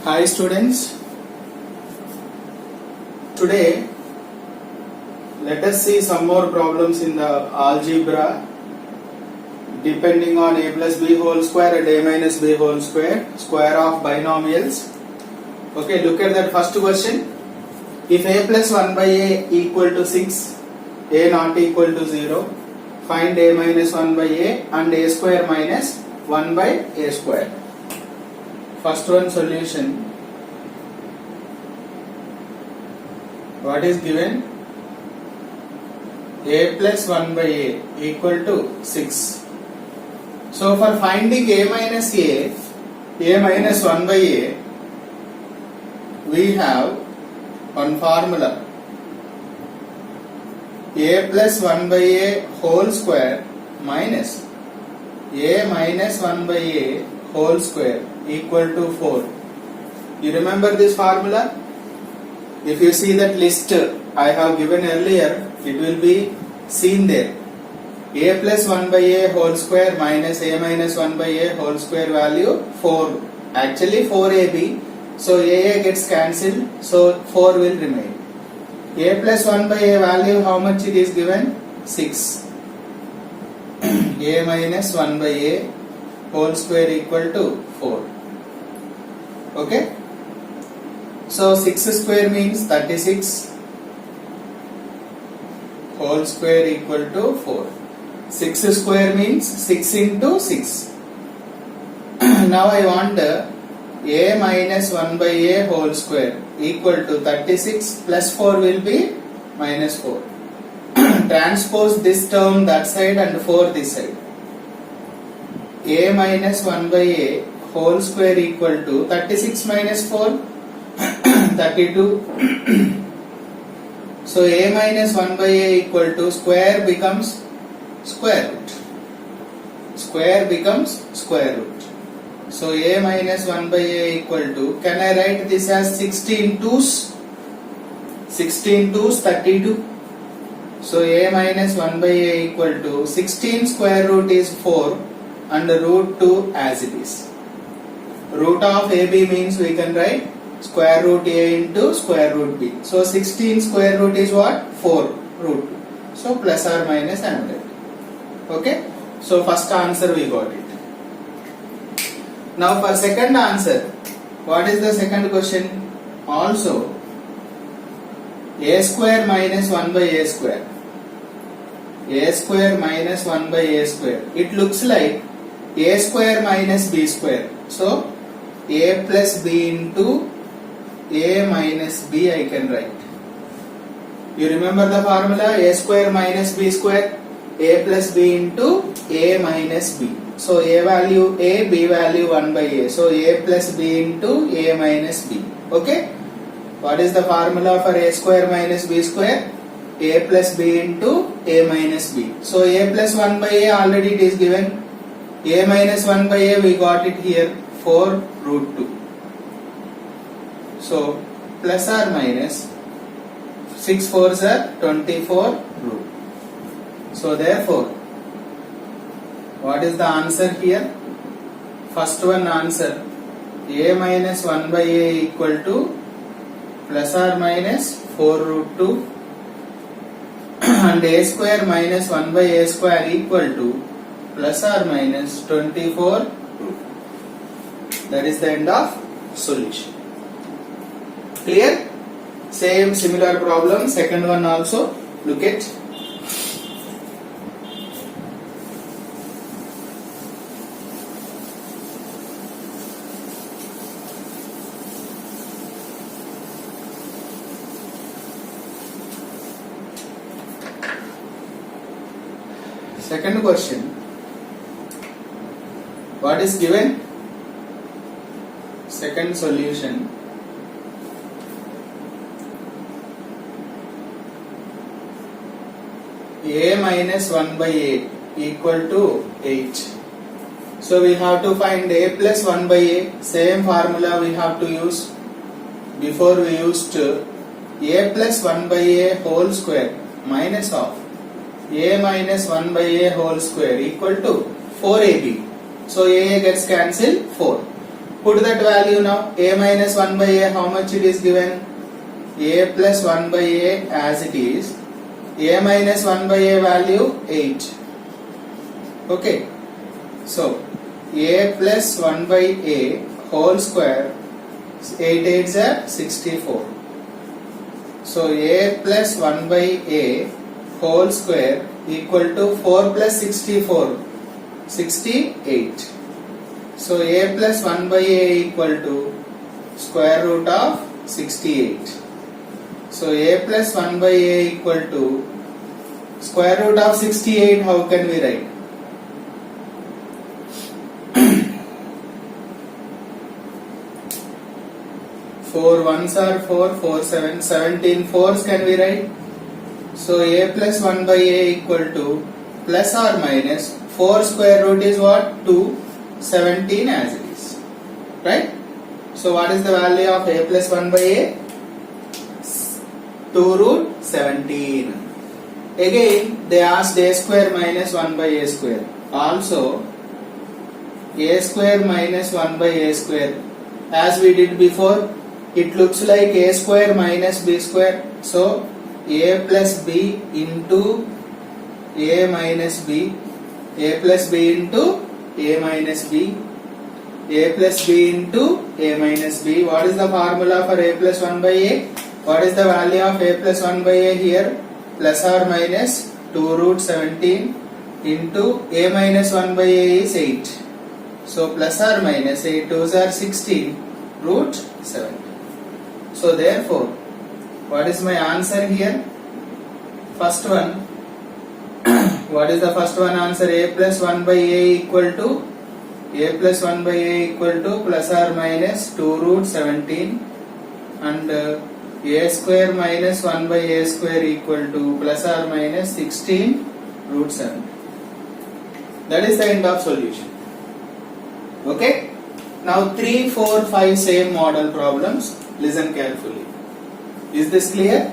Hi students, today let us see some more problems in the algebra depending on a plus b whole square and a minus b whole square of binomials. Okay, look at that first question. If a plus 1 by a equal to 6, a not equal to 0, find a minus 1 by a and a square minus 1 by a square. First one solution. What is given? A plus 1 by a equal to 6. So for finding a minus 1 by a, we have one formula. A plus 1 by a whole square minus a minus 1 by a whole square equal to 4. You remember this formula? If you see that list I have given earlier, it will be seen there. A plus 1 by a whole square minus a minus 1 by a whole square value 4. Actually 4ab. So a gets cancelled. So 4 will remain. A plus 1 by a value, how much it is given? 6. A minus 1 by a whole square equal to 4. Okay. So 6 square means 36 whole square equal to 4. 6 square means 6 into 6. Now I want a minus 1 by a whole square equal to 36 plus 4 will be minus 4. Transpose this term that side and 4 this side. A minus 1 by a whole square equal to 36 minus 4 32. So a minus 1 by a equal to square becomes square root. Square becomes square root. So a minus 1 by a equal to, can I write this as 16 twos? 16 twos 32. So a minus 1 by a equal to 16 square root is 4 and root 2 as it is. Root of ab means we can write square root a into square root b. So 16 square root is what? 4 root 2. So plus or minus I am writing. Okay. So first answer we got it. Now for second answer, what is the second question? Also a square minus 1 by a square. A square minus 1 by a square. It looks like a square minus b square. So a plus b into a minus b I can write. You remember the formula? A square minus b square. A plus b into a minus b. So a value a, b value 1 by a. So a plus b into a minus b. Okay. What is the formula for a square minus b square? A plus b into a minus b. So a plus 1 by a already it is given. A minus 1 by a we got it here 4 root 2. So plus or minus 6 4s are 24 root. So therefore, what is the answer here? First one answer, a minus 1 by a equal to plus or minus 4 root 2 and a square minus 1 by a square equal to plus or minus 24 root. That is the end of solution. Clear? Same similar problem, second one also. Look at. Second question. What is given? Second solution. A minus 1 by a equal to 8. So we have to find a plus 1 by a. Same formula we have to use. Before we used a plus 1 by a whole square minus of a minus 1 by a whole square equal to 4ab. So a gets cancelled 4. Put that value now. A minus 1 by a, how much it is given? A plus 1 by a as it is. A minus 1 by a value 8. Okay. So a plus 1 by a whole square, 8 8s are 64. So a plus 1 by a whole square equal to 4 plus 64, 68. So a plus 1 by a equal to square root of 68. So a plus 1 by a equal to square root of 68. How can we write? Four ones are 4, 4 7, 17 fours can we write? So a plus 1 by a equal to plus or minus 4 square root is what? 2, 17 as it is. Right? So what is the value of a plus 1 by a? 2 root 17. Again they asked a square minus 1 by a square. Also a square minus 1 by a square. As we did before, it looks like a square minus b square. So a plus b into a minus b, a plus b into a minus b, a plus b into a minus b. What is the formula for a plus 1 by a? What is the value of a plus 1 by a here? Plus or minus 2 root 17 into a minus 1 by a is 8. So plus or minus 8 2s are 16 root 17. So therefore, what is my answer here? First one, what is the first one answer? A plus 1 by a equal to plus or minus 2 root 17 and a square minus 1 by a square equal to plus or minus 16 root 7. That is the end of solution. Okay. Now 3, 4, 5 same model problems. Listen carefully. Is this clear?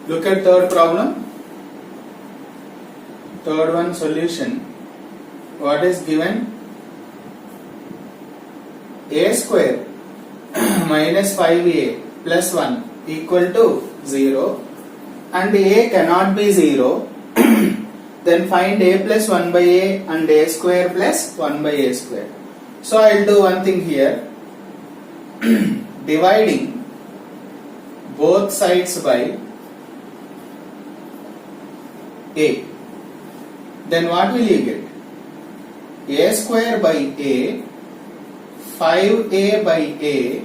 Look at third problem. Third one solution. What is given? A square minus 5a plus 1 equal to 0 and a cannot be 0. Then find a plus 1 by a and a square plus 1 by a square. So I will do one thing here. Dividing both sides by a. Then what will you get? A square by a, 5a by a,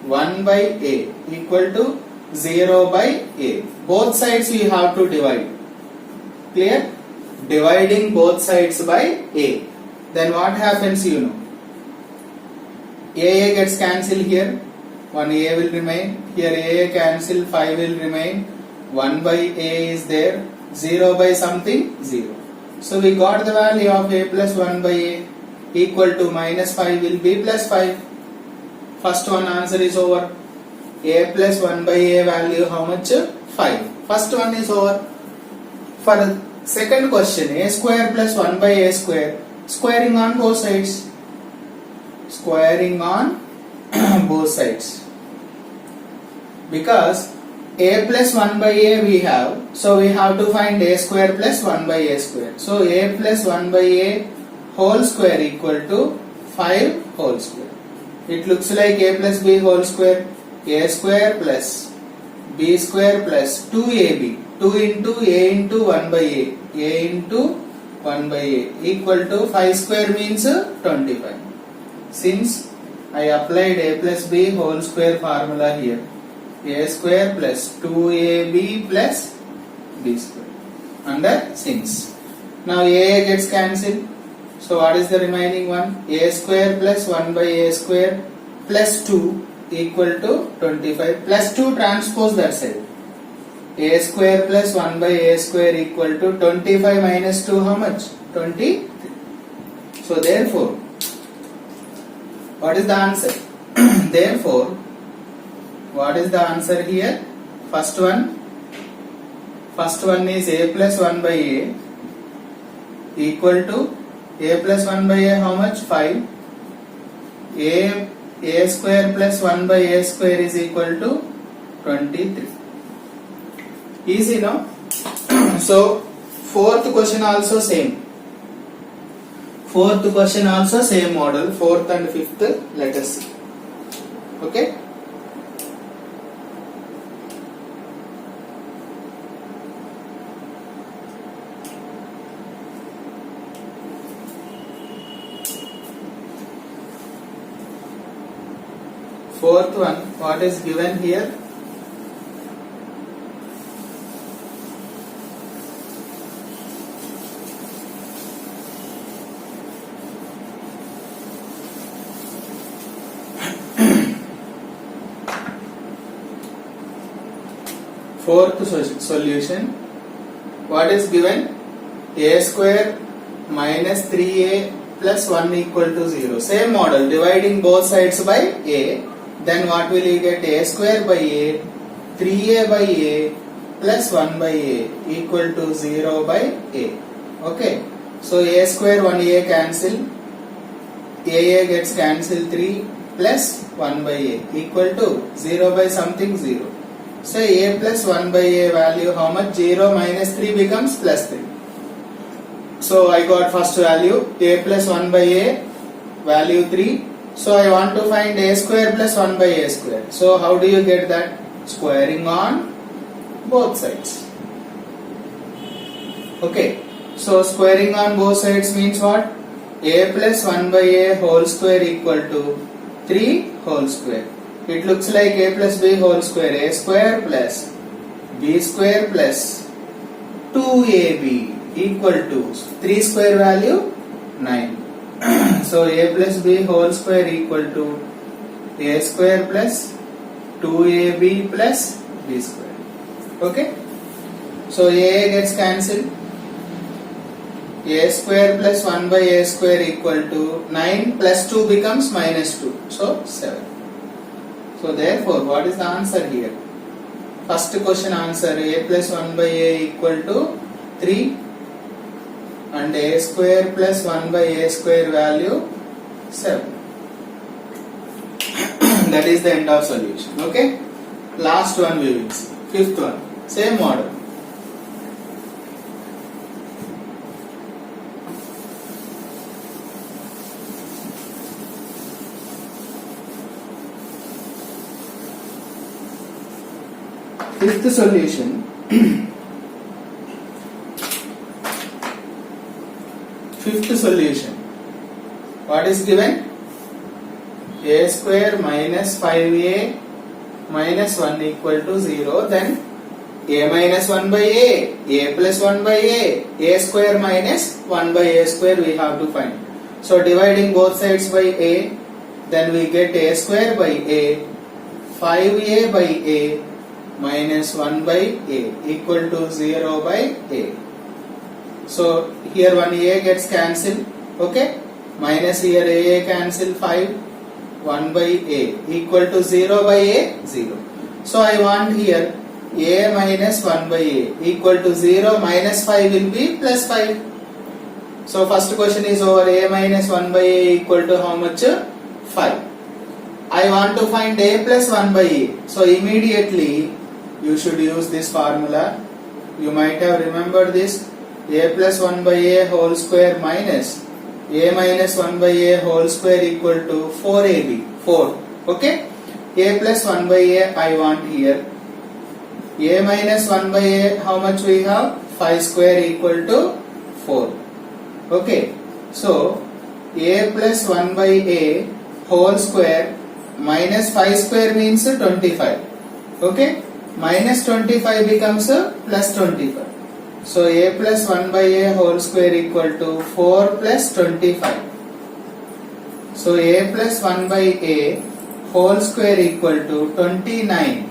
1 by a equal to 0 by a. Both sides we have to divide. Clear? Dividing both sides by a. Then what happens you know? A gets cancelled here. 1 a will remain. Here a cancel, 5 will remain. 1 by a is there. 0 by something, 0. So we got the value of a plus 1 by a equal to minus 5 will be plus 5. First one answer is over. A plus 1 by a value how much? 5. First one is over. For second question, a square plus 1 by a square, squaring on both sides. Squaring on both sides. Because a plus 1 by a we have, so we have to find a square plus 1 by a square. So a plus 1 by a whole square equal to 5 whole square. It looks like a plus b whole square. A square plus b square plus 2ab. 2 into a into 1 by a into 1 by a equal to 5 square means 25. Since I applied a plus b whole square formula here, a square plus 2ab plus b square under since. Now a gets cancelled. So what is the remaining one? A square plus 1 by a square plus 2 equal to 25 plus 2 transpose that side. A square plus 1 by a square equal to 25 minus 2 how much? 23. So therefore, what is the answer? Therefore, what is the answer here? First one is a plus 1 by a equal to a plus 1 by a how much? 5. A square plus 1 by a square is equal to 23. Easy, no? So fourth question also same. Fourth question also same model. Fourth and fifth, let us see. Okay. Fourth one, what is given here? Fourth solution, what is given? A square minus 3a plus 1 equal to 0. Same model, dividing both sides by a. Then what will you get? A square by a, 3a by a plus 1 by a equal to 0 by a. Okay. So a square 1a cancel. A gets cancelled, 3 plus 1 by a equal to 0 by something 0. So a plus 1 by a value how much? 0 minus 3 becomes plus 3. So I got first value a plus 1 by a value 3. So I want to find a square plus 1 by a square. So how do you get that? Squaring on both sides. Okay. So squaring on both sides means what? A plus 1 by a whole square equal to 3 whole square. It looks like a plus b whole square. A square plus b square plus 2ab equal to 3 square value 9. So a plus b whole square equal to a square plus 2ab plus b square. Okay. So a gets cancelled. A square plus 1 by a square equal to 9 plus 2 becomes minus 2. So 7. So therefore, what is the answer here? First question answer, a plus 1 by a equal to 3 and a square plus 1 by a square value 7. That is the end of solution. Okay. Last one we will see. Fifth one, same model. Fifth solution. Fifth solution. What is given? A square minus 5a minus 1 equal to 0. Then a minus 1 by a plus 1 by a square minus 1 by a square we have to find. So dividing both sides by a, then we get a square by a, 5a by a minus 1 by a equal to 0 by a. So here 1a gets cancelled. Okay. Minus here a cancel 5. 1 by a equal to 0 by a 0. So I want here a minus 1 by a equal to 0 minus 5 will be plus 5. So first question is over. A minus 1 by a equal to how much? 5. I want to find a plus 1 by a. So immediately you should use this formula. You might have remembered this. A plus 1 by a whole square minus a minus 1 by a whole square equal to 4ab. 4. Okay. A plus 1 by a I want here. A minus 1 by a how much we have? 5 square equal to 4. Okay. So a plus 1 by a whole square minus 5 square means 25. Okay. Minus 25 becomes plus 25. So a plus 1 by a whole square equal to 4 plus 25. So a plus 1 by a whole square equal to 29.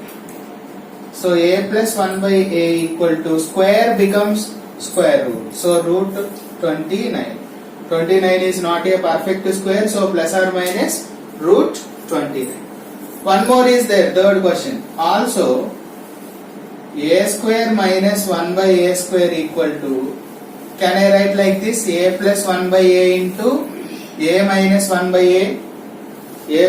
So a plus 1 by a equal to square becomes square root. So root 29. 29 is not a perfect square, so plus or minus root 29. One more is there, third question. Also, a square minus 1 by a square equal to, can I write like this, a plus 1 by a into a minus 1 by a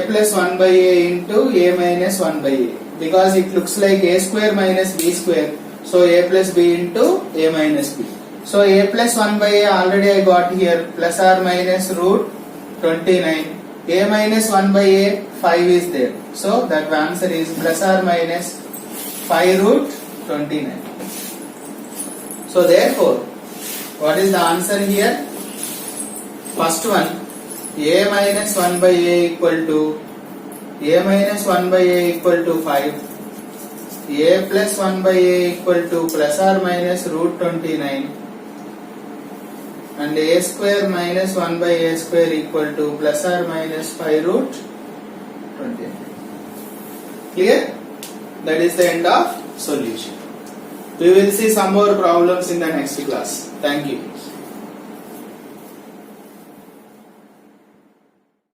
plus 1 by a into a minus 1 by a, because it looks like a square minus b square, so a plus b into a minus b. So a plus 1 by a already I got here, plus or minus root 29. A minus 1 by a 5 is there, so that answer is plus or minus 5 root 29. So therefore, what is the answer here? First one, a minus 1 by a equal to, a minus 1 by a equal to 5, a plus 1 by a equal to plus or minus root 29, and a square minus 1 by a square equal to plus or minus 5 root 29. Clear? That is the end of solution. We will see some more problems in the next class. Thank you.